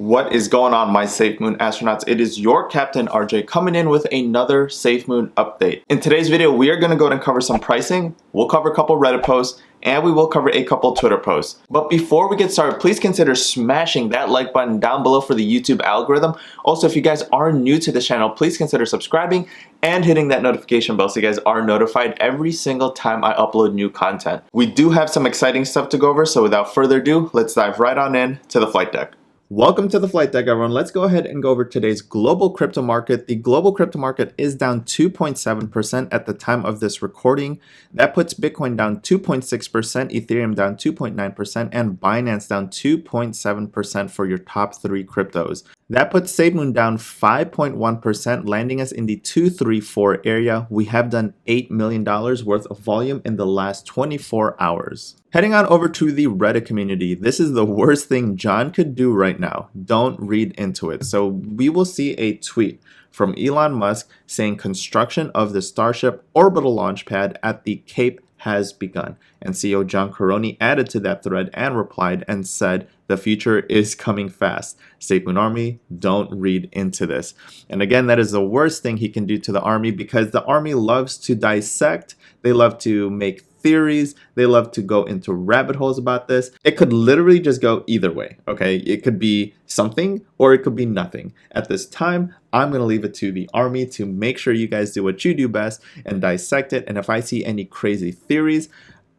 What is going on, my SafeMoon astronauts? It is your Captain RJ coming in with another SafeMoon update. In today's video, we are going to go and cover some pricing, we'll cover a couple Reddit posts, and we will cover a couple Twitter posts. But before we get started, please consider smashing that like button down below for the YouTube algorithm. Also, if you guys are new to the channel, please consider subscribing and hitting that notification bell so you guys are notified every single time I upload new content. We do have some exciting stuff to go over, so without further ado, let's dive right on in to the flight deck. Welcome to the flight deck, everyone. Let's go ahead and go over today's global crypto market. The global crypto market is down 2.7% at the time of this recording. That puts Bitcoin down 2.6%, Ethereum down 2.9%, and Binance down 2.7% for your top three cryptos. That puts SafeMoon down 5.1%, landing us in the 234 area. We have done $8 million worth of volume in the last 24 hours. Heading on over to the Reddit community, this is the worst thing John could do right now. Don't read into it. So we will see a tweet from Elon Musk saying construction of the Starship orbital launch pad at the Cape has begun. And CEO John Caroni added to that thread and replied and said, "The future is coming fast. SafeMoon Army, don't read into this." And again, that is the worst thing he can do to the army, because the army loves to dissect. They love to make theories. They love to go into rabbit holes about this. It could literally just go either way, okay? It could be something or it could be nothing. At this time, I'm going to leave it to the army to make sure you guys do what you do best and dissect it. And if I see any crazy theories,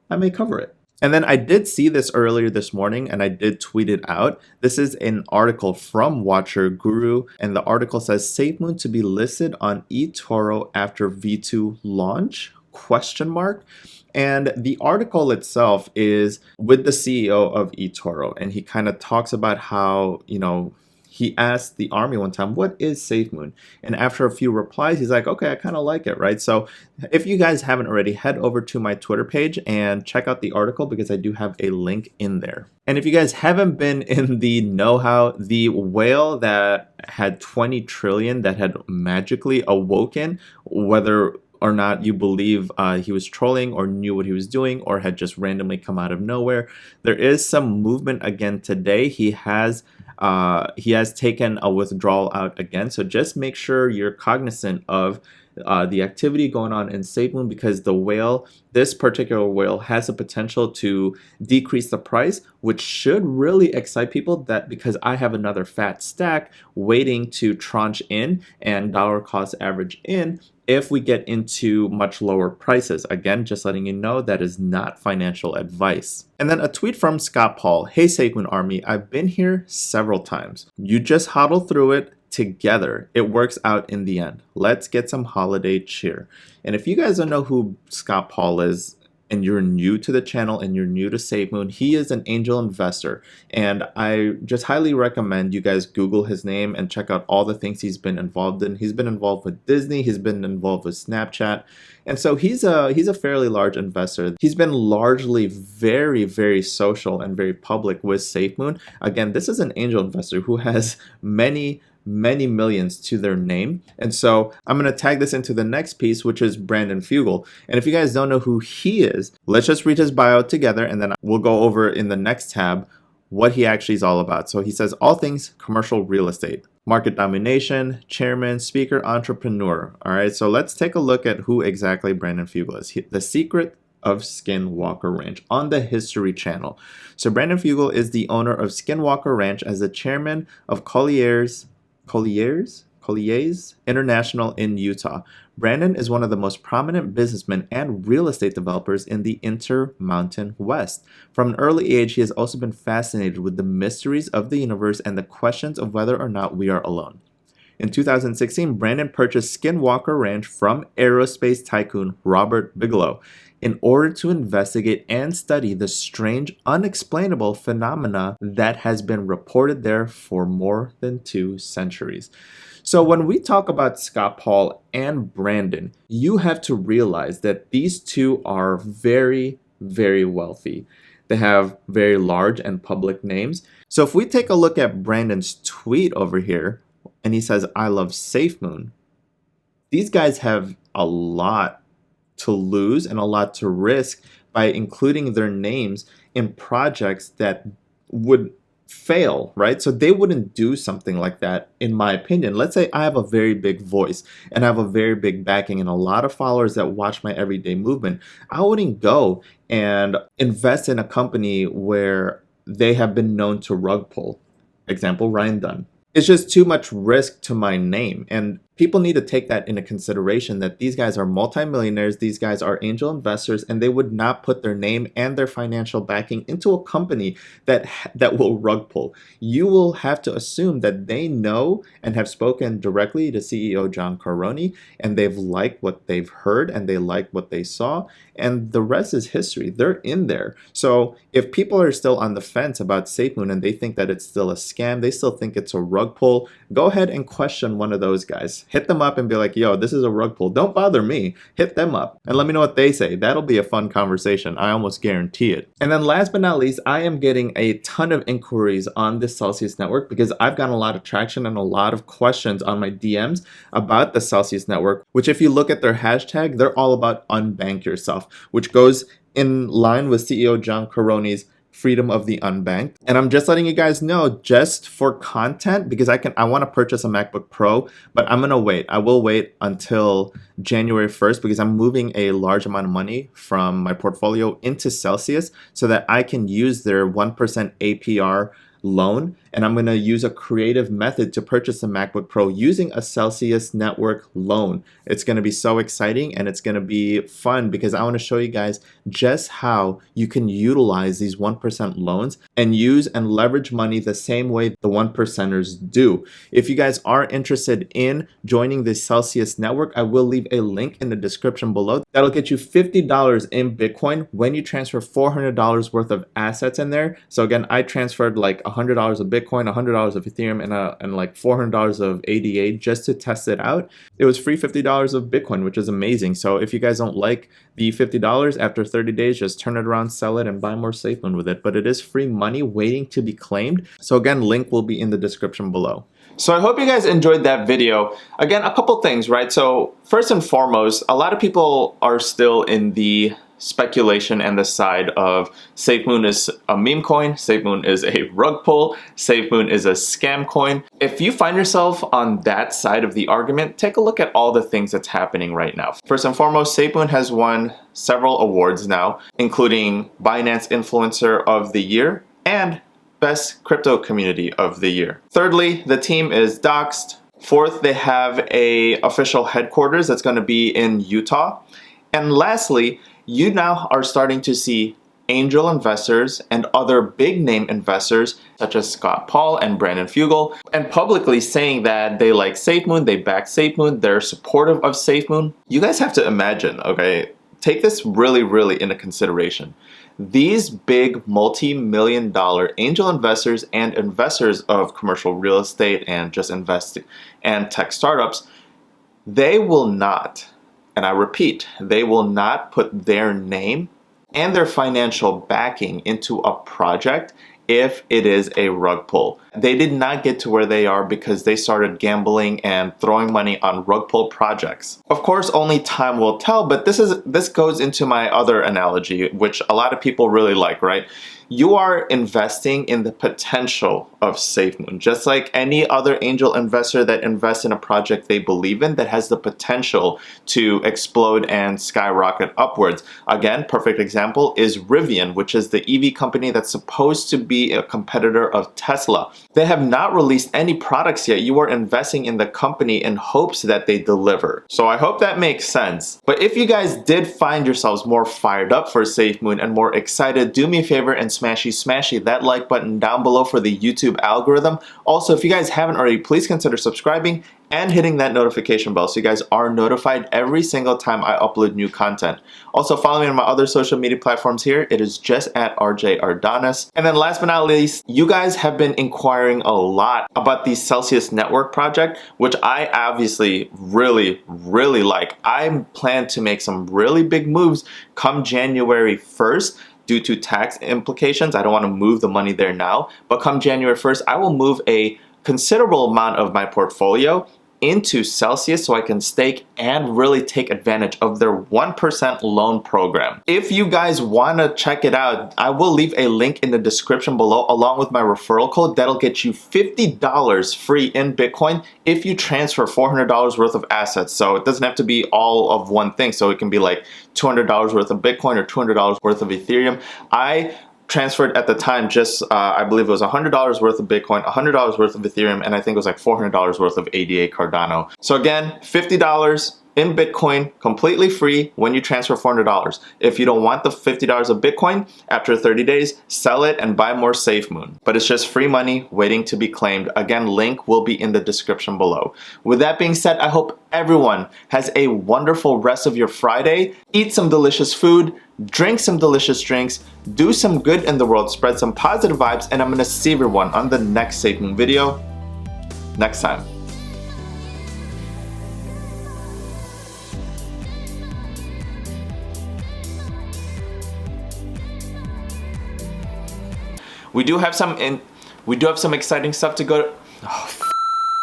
I may cover it. And then I did see this earlier this morning and I did tweet it out. This is an article from Watcher Guru, and the article says SafeMoon to be listed on eToro after V2 launch? ? And the article itself is with the CEO of eToro, and he kind of talks about how, he asked the army one time, what is SafeMoon? And after a few replies, he's like, okay, I kind of like it, right? So if you guys haven't already, head over to my Twitter page and check out the article, because I do have a link in there. And if you guys haven't been in the know-how, the whale that had 20 trillion that had magically awoken, whether or not you believe he was trolling or knew what he was doing or had just randomly come out of nowhere, there is some movement again today. He has taken a withdrawal out again. So just make sure you're cognizant of the activity going on in SafeMoon, because the whale, this particular whale, has the potential to decrease the price, which should really excite people, that because I have another fat stack waiting to tranche in and dollar cost average in if we get into much lower prices. Again, just letting you know that is not financial advice. And then a tweet from Scott Paul. Hey SafeMoon Army, I've been here several times. You just huddle through it together. It works out in the end. Let's get some holiday cheer. And if you guys don't know who Scott Paul is, and you're new to the channel and you're new to SafeMoon, he is an angel investor. And I just highly recommend you guys Google his name and check out all the things he's been involved in. He's been involved with Disney, he's been involved with Snapchat. And so he's a fairly large investor. He's been largely very, very social and very public with SafeMoon. Again, this is an angel investor who has many millions to their name. And so I'm going to tag this into the next piece, which is Brandon Fugel. And if you guys don't know who he is, let's just read his bio together, and then we'll go over in the next tab what he actually is all about. So he says all things commercial real estate, market domination, chairman, speaker, entrepreneur. All right, so let's take a look at who exactly Brandon Fugel is. The Secret of Skinwalker Ranch on the History Channel. So Brandon Fugel is the owner of Skinwalker Ranch as the chairman of Colliers International in Utah. Brandon is one of the most prominent businessmen and real estate developers in the Intermountain West. From an early age, he has also been fascinated with the mysteries of the universe and the questions of whether or not we are alone. In 2016, Brandon purchased Skinwalker Ranch from aerospace tycoon Robert Bigelow in order to investigate and study the strange, unexplainable phenomena that has been reported there for more than 2 centuries. So when we talk about Scott Paul and Brandon, you have to realize that these two are very, very wealthy. They have very large and public names. So if we take a look at Brandon's tweet over here, and he says, I love SafeMoon, these guys have a lot to lose and a lot to risk by including their names in projects that would fail, right? So they wouldn't do something like that, in my opinion. Let's say I have a very big voice and I have a very big backing and a lot of followers that watch my everyday movement. I wouldn't go and invest in a company where they have been known to rug pull. Example, Ryan Dunn. It's just too much risk to my name. And people need to take that into consideration, that these guys are multimillionaires, these guys are angel investors, and they would not put their name and their financial backing into a company that will rug pull. You will have to assume that they know and have spoken directly to CEO John Caroni, and they've liked what they've heard and they like what they saw, and the rest is history. They're in there. So if people are still on the fence about SafeMoon and they think that it's still a scam, they still think it's a rug pull, go ahead and question one of those guys. Hit them up and be like, yo, this is a rug pull. Don't bother me. Hit them up and let me know what they say. That'll be a fun conversation. I almost guarantee it. And then last but not least, I am getting a ton of inquiries on this Celsius network because I've gotten a lot of traction and a lot of questions on my DMs about the Celsius network, which if you look at their hashtag, they're all about unbank yourself, which goes in line with CEO John Caroni's freedom of the unbanked. And I'm just letting you guys know, just for content, because I want to purchase a MacBook Pro, but I'm gonna wait. I will wait until January 1st because I'm moving a large amount of money from my portfolio into Celsius so that I can use their 1% APR loan, and I'm going to use a creative method to purchase a MacBook Pro using a Celsius network loan. It's going to be so exciting and it's going to be fun because I want to show you guys just how you can utilize these 1% loans and use and leverage money the same way the 1%ers do. If you guys are interested in joining the Celsius network, I will leave a link in the description below. That'll get you $50 in Bitcoin when you transfer $400 worth of assets in there. So again, I transferred like $100 of Bitcoin, $100 of Ethereum, and like $400 of ADA just to test it out. It was free $50 of Bitcoin, which is amazing. So if you guys don't like the $50 after 30 days, just turn it around, sell it, and buy more SafeMoon with it. But it is free money waiting to be claimed. So again, link will be in the description below. So I hope you guys enjoyed that video. Again, a couple things, right? So first and foremost, a lot of people are still in the speculation and the side of SafeMoon is a meme coin, SafeMoon is a rug pull, SafeMoon is a scam coin. If you find yourself on that side of the argument, take a look at all the things that's happening right now. First and foremost, SafeMoon has won several awards now, including Binance Influencer of the Year and Best Crypto Community of the Year. Thirdly, the team is doxed. Fourth, they have a official headquarters that's going to be in Utah. And lastly, you now are starting to see angel investors and other big name investors such as Scott Paul and Brandon Fugel and publicly saying that they like SafeMoon, they back SafeMoon, they're supportive of SafeMoon. You guys have to imagine, okay, take this really into consideration. These big multi-million-dollar angel investors and investors of commercial real estate and just investing and tech startups, they will not, and I repeat, they will not put their name and their financial backing into a project if it is a rug pull. They did not get to where they are because they started gambling and throwing money on rug pull projects. Of course, only time will tell, but this goes into my other analogy, which a lot of people really like, right? You are investing in the potential of SafeMoon, just like any other angel investor that invests in a project they believe in that has the potential to explode and skyrocket upwards. Again, perfect example is Rivian, which is the EV company that's supposed to be a competitor of Tesla. They have not released any products yet. You are investing in the company in hopes that they deliver. So I hope that makes sense. But if you guys did find yourselves more fired up for SafeMoon and more excited, do me a favor and smashy that like button down below for the YouTube algorithm. Also, if you guys haven't already, please consider subscribing and hitting that notification bell so you guys are notified every single time I upload new content. Also, follow me on my other social media platforms here. It is just at RJ Ardanas. And then last but not least, you guys have been inquiring a lot about the Celsius Network project, which I obviously really like. I plan to make some really big moves come January 1st. Due to tax implications, I don't want to move the money there now, but come January 1st, I will move a considerable amount of my portfolio into Celsius so I can stake and really take advantage of their 1% loan program. If you guys want to check it out, I will leave a link in the description below along with my referral code that'll get you $50 free in Bitcoin if you transfer $400 worth of assets. So it doesn't have to be all of one thing. So it can be like $200 worth of Bitcoin or $200 worth of Ethereum. I transferred at the time just, I believe it was $100 worth of Bitcoin, $100 worth of Ethereum, and I think it was like $400 worth of ADA Cardano. So again, $50 in Bitcoin, completely free when you transfer $400. If you don't want the $50 of Bitcoin, after 30 days, sell it and buy more SafeMoon. But it's just free money waiting to be claimed. Again, link will be in the description below. With that being said, I hope everyone has a wonderful rest of your Friday. Eat some delicious food, drink some delicious drinks, do some good in the world, spread some positive vibes, and I'm gonna see everyone on the next SafeMoon video next time. We do have some exciting stuff to go. Oh,